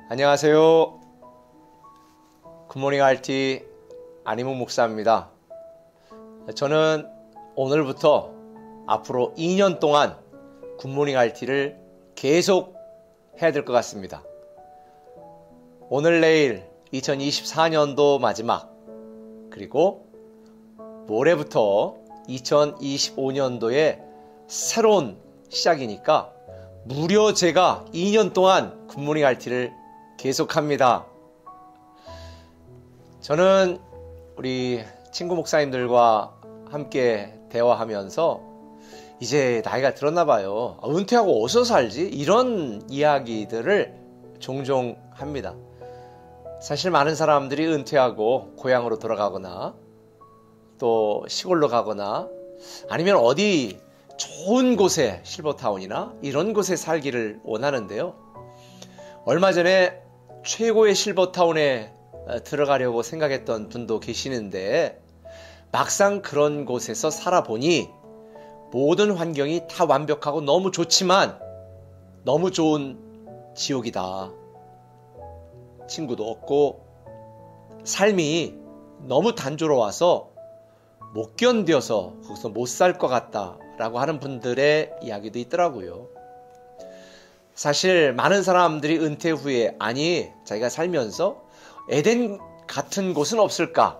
안녕하세요. 굿모닝 RT 안희묵 목사입니다. 저는 오늘부터 앞으로 2년 동안 굿모닝 RT를 계속 해야 될 것 같습니다. 오늘 내일 2024년도 마지막, 그리고 모레부터 2025년도의 새로운 시작이니까 무려 제가 2년 동안 굿모닝 RT를 계속합니다. 저는 우리 친구 목사님들과 함께 대화하면서 이제 나이가 들었나 봐요. 은퇴하고 어디서 살지? 이런 이야기들을 종종 합니다. 사실 많은 사람들이 은퇴하고 고향으로 돌아가거나 또 시골로 가거나 아니면 어디 좋은 곳에 실버타운이나 이런 곳에 살기를 원하는데요. 얼마 전에 최고의 실버타운에 들어가려고 생각했던 분도 계시는데 막상 그런 곳에서 살아보니 모든 환경이 다 완벽하고 너무 좋지만 너무 좋은 지옥이다. 친구도 없고 삶이 너무 단조로워서 못 견뎌서 거기서 못 살 것 같다 라고 하는 분들의 이야기도 있더라고요. 사실 많은 사람들이 은퇴 후에 아니 자기가 살면서 에덴 같은 곳은 없을까?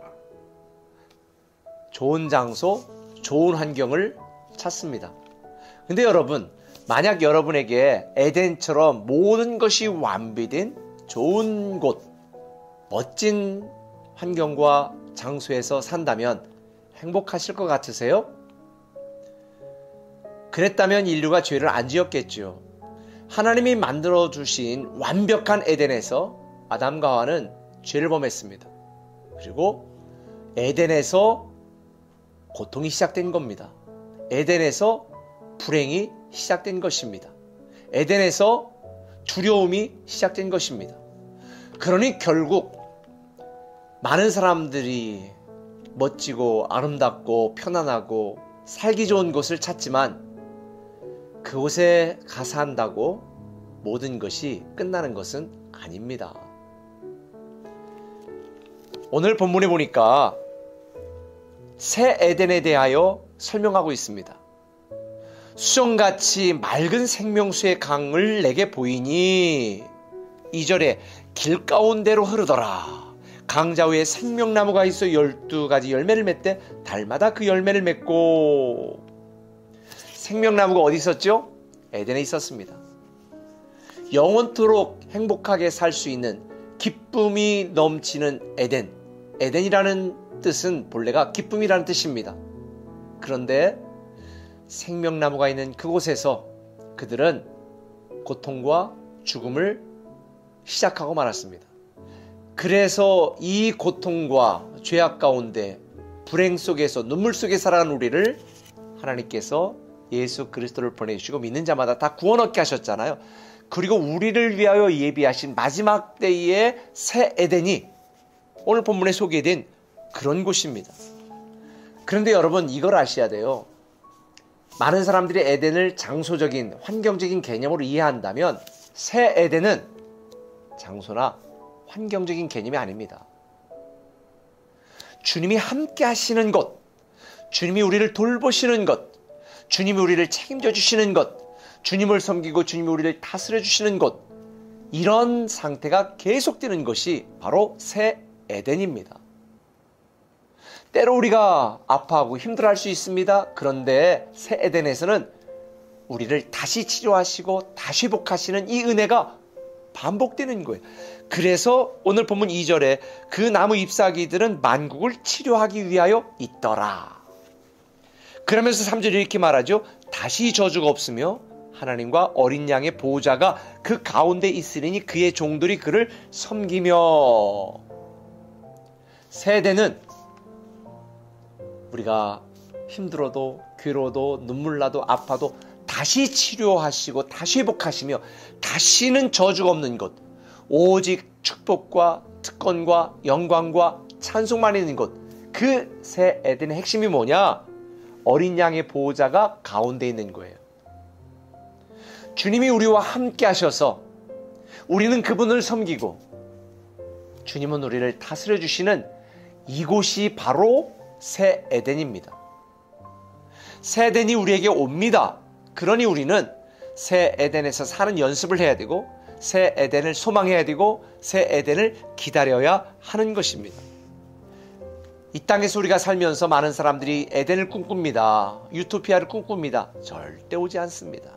좋은 장소, 좋은 환경을 찾습니다. 근데 여러분, 만약 여러분에게 에덴처럼 모든 것이 완비된 좋은 곳, 멋진 환경과 장소에서 산다면 행복하실 것 같으세요? 그랬다면 인류가 죄를 안 지었겠죠. 하나님이 만들어주신 완벽한 에덴에서 아담과 하와는 죄를 범했습니다. 그리고 에덴에서 고통이 시작된 겁니다. 에덴에서 불행이 시작된 것입니다. 에덴에서 두려움이 시작된 것입니다. 그러니 결국 많은 사람들이 멋지고 아름답고 편안하고 살기 좋은 곳을 찾지만 그곳에 가서 한다고 모든 것이 끝나는 것은 아닙니다. 오늘 본문에 보니까 새 에덴에 대하여 설명하고 있습니다. 수정같이 맑은 생명수의 강을 내게 보이니 2절에 길 가운데로 흐르더라. 강자위에 생명나무가 있어 12가지 열매를 맺되 달마다 그 열매를 맺고. 생명나무가 어디 있었죠? 에덴에 있었습니다. 영원토록 행복하게 살 수 있는 기쁨이 넘치는 에덴. 에덴이라는 뜻은 본래가 기쁨이라는 뜻입니다. 그런데 생명나무가 있는 그곳에서 그들은 고통과 죽음을 시작하고 말았습니다. 그래서 이 고통과 죄악 가운데 불행 속에서 눈물 속에 살아가는 우리를 하나님께서 예수 그리스도를 보내주시고 믿는 자마다 다 구원 얻게 하셨잖아요. 그리고 우리를 위하여 예비하신 마지막 때의 새 에덴이 오늘 본문에 소개된 그런 곳입니다. 그런데 여러분 이걸 아셔야 돼요. 많은 사람들이 에덴을 장소적인 환경적인 개념으로 이해한다면 새 에덴은 장소나 환경적인 개념이 아닙니다. 주님이 함께 하시는 곳, 주님이 우리를 돌보시는 것, 주님이 우리를 책임져 주시는 것, 주님을 섬기고 주님이 우리를 다스려 주시는 것, 이런 상태가 계속되는 것이 바로 새 에덴입니다. 때로 우리가 아파하고 힘들어할 수 있습니다. 그런데 새 에덴에서는 우리를 다시 치료하시고 다시 회복하시는 이 은혜가 반복되는 거예요. 그래서 오늘 본문 2절에 그 나무 잎사귀들은 만국을 치료하기 위하여 있더라. 그러면서 3절에 이렇게 말하죠. 다시 저주가 없으며 하나님과 어린 양의 보호자가 그 가운데 있으리니 그의 종들이 그를 섬기며. 새 에덴은 우리가 힘들어도 괴로워도 눈물 나도 아파도 다시 치료하시고 다시 회복하시며 다시는 저주가 없는 것, 오직 축복과 특권과 영광과 찬송만 있는 것, 그 새 에덴의 핵심이 뭐냐? 어린 양의 보호자가 가운데 있는 거예요. 주님이 우리와 함께 하셔서 우리는 그분을 섬기고 주님은 우리를 다스려 주시는 이곳이 바로 새 에덴입니다. 새 에덴이 우리에게 옵니다. 그러니 우리는 새 에덴에서 사는 연습을 해야 되고 새 에덴을 소망해야 되고 새 에덴을 기다려야 하는 것입니다. 이 땅에서 우리가 살면서 많은 사람들이 에덴을 꿈꿉니다. 유토피아를 꿈꿉니다. 절대 오지 않습니다.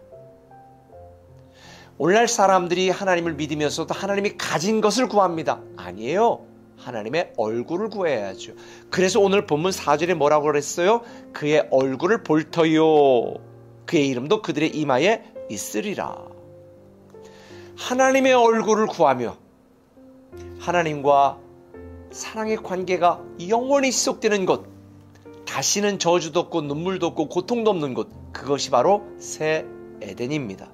오늘날 사람들이 하나님을 믿으면서도 하나님이 가진 것을 구합니다. 아니에요. 하나님의 얼굴을 구해야죠. 그래서 오늘 본문 4절에 뭐라고 그랬어요? 그의 얼굴을 볼 터요. 그의 이름도 그들의 이마에 있으리라. 하나님의 얼굴을 구하며 하나님과 사랑의 관계가 영원히 지속되는 곳, 다시는 저주도 없고 눈물도 없고 고통도 없는 곳, 그것이 바로 새 에덴입니다.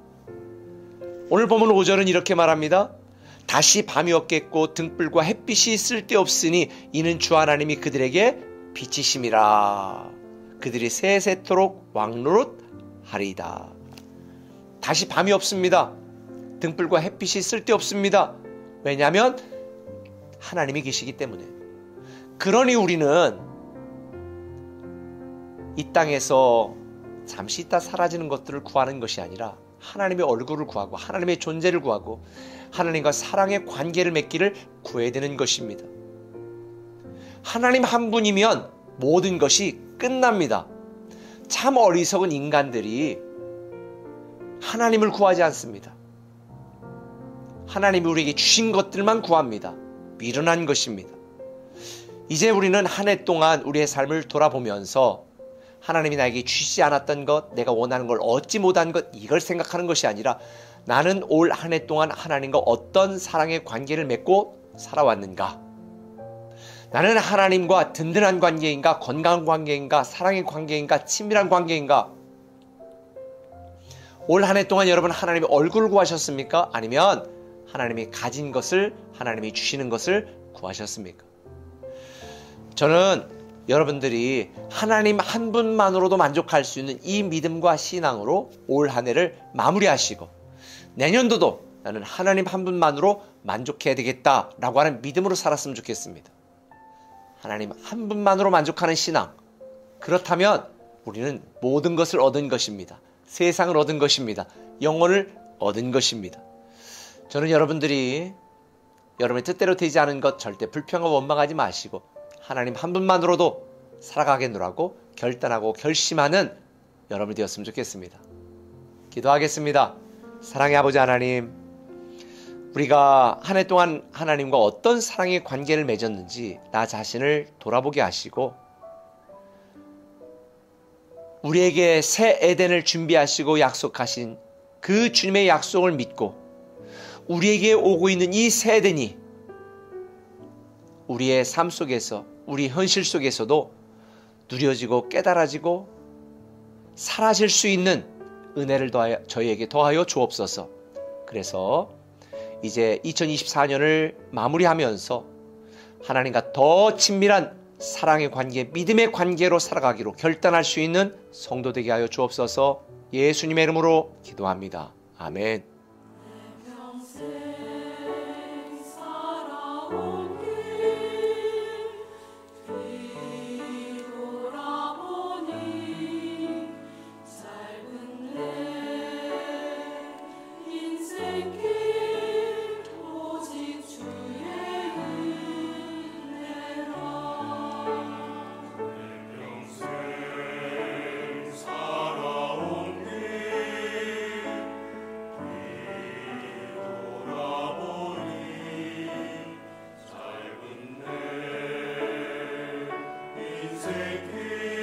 오늘 보면 5절은 이렇게 말합니다. 다시 밤이 없겠고 등불과 햇빛이 쓸데없으니 이는 주 하나님이 그들에게 빛이심이라. 그들이 세세토록 왕노릇하리이다. 다시 밤이 없습니다. 등불과 햇빛이 쓸데없습니다. 왜냐하면 하나님이 계시기 때문에. 그러니 우리는 이 땅에서 잠시 있다 사라지는 것들을 구하는 것이 아니라 하나님의 얼굴을 구하고 하나님의 존재를 구하고 하나님과 사랑의 관계를 맺기를 구해야 되는 것입니다. 하나님 한 분이면 모든 것이 끝납니다. 참 어리석은 인간들이 하나님을 구하지 않습니다. 하나님이 우리에게 주신 것들만 구합니다. 미련한 것입니다. 이제 우리는 한 해 동안 우리의 삶을 돌아보면서 하나님이 나에게 주시지 않았던 것, 내가 원하는 걸 얻지 못한 것, 이걸 생각하는 것이 아니라 나는 올 한 해 동안 하나님과 어떤 사랑의 관계를 맺고 살아왔는가? 나는 하나님과 든든한 관계인가? 건강한 관계인가? 사랑의 관계인가? 친밀한 관계인가? 올 한 해 동안 여러분 하나님의 얼굴을 구하셨습니까? 아니면 하나님이 가진 것을, 하나님이 주시는 것을 구하셨습니까? 저는 여러분들이 하나님 한 분만으로도 만족할 수 있는 이 믿음과 신앙으로 올 한 해를 마무리하시고 내년도도 나는 하나님 한 분만으로 만족해야 되겠다라고 하는 믿음으로 살았으면 좋겠습니다. 하나님 한 분만으로 만족하는 신앙, 그렇다면 우리는 모든 것을 얻은 것입니다. 세상을 얻은 것입니다. 영혼을 얻은 것입니다. 저는 여러분들이 여러분의 뜻대로 되지 않은 것 절대 불평하고 원망하지 마시고 하나님 한 분만으로도 살아가겠노라고 결단하고 결심하는 여러분이 되었으면 좋겠습니다. 기도하겠습니다. 사랑의 아버지 하나님, 우리가 한 해 동안 하나님과 어떤 사랑의 관계를 맺었는지 나 자신을 돌아보게 하시고 우리에게 새 에덴을 준비하시고 약속하신 그 주님의 약속을 믿고 우리에게 오고 있는 이 새 에덴이 우리의 삶 속에서 우리 현실 속에서도 누려지고 깨달아지고 사라질 수 있는 은혜를 저희에게 더하여 주옵소서. 그래서 이제 2024년을 마무리하면서 하나님과 더 친밀한 사랑의 관계, 믿음의 관계로 살아가기로 결단할 수 있는 성도 되게 하여 주옵소서. 예수님의 이름으로 기도합니다. 아멘. 인생